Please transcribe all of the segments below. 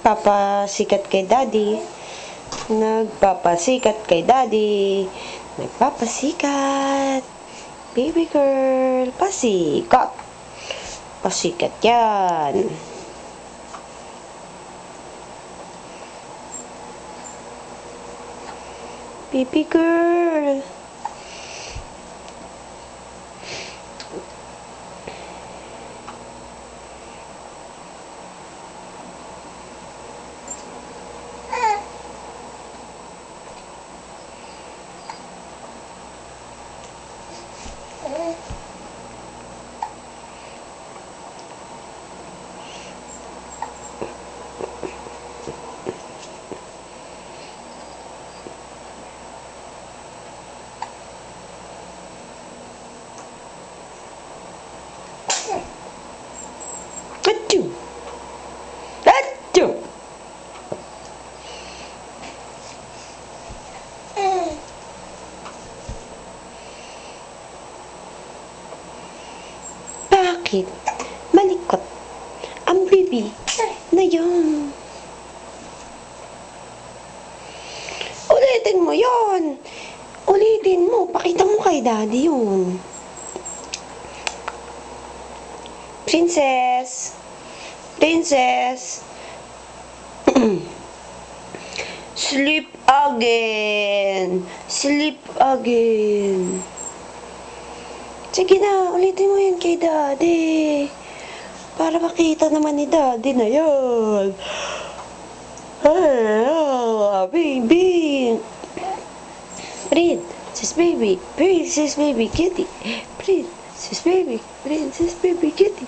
Papasikat kay daddy. Nagpapasikat kay daddy. Nagpapasikat. Baby girl, pasikat. Pasikat yan. Baby girl. Achoo! Achoo! Bakit? Malikot ang baby na yun. Ulitin mo yun. Ulitin mo. Pakita mo kay daddy yun. Princess. Princess. Sleep again. Sleep again. Sige na, ulitin mo yan kay daddy. Para makita naman ni daddy na yun. Baby. Princess baby. Princess baby kitty. Princess baby. Princess baby kitty.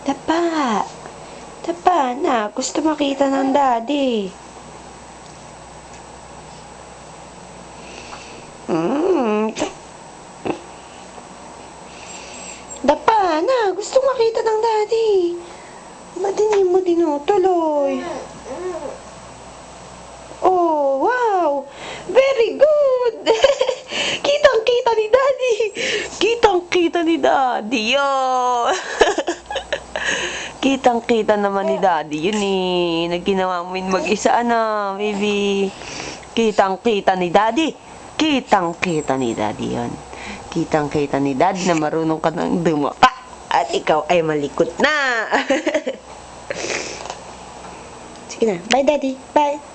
Tapa. Tapa na. Gusto makita ng daddy. Dapa na. Gusto makita ng daddy. Ba't hindi mo tinutuloy? Oh, wow. Very good. Kitang-kita ni daddy. Kitang-kita ni daddy. Yo. Kitang-kita naman ni daddy. Yun eh. Nagkinawa mo yun mag-isa na, baby. Kitang-kita ni daddy. Kitang-kita ni daddy yun. Kitang-kita ni daddy na marunong ka nang dumapa. At ikaw ay malikot na. Sige na. Bye, daddy. Bye.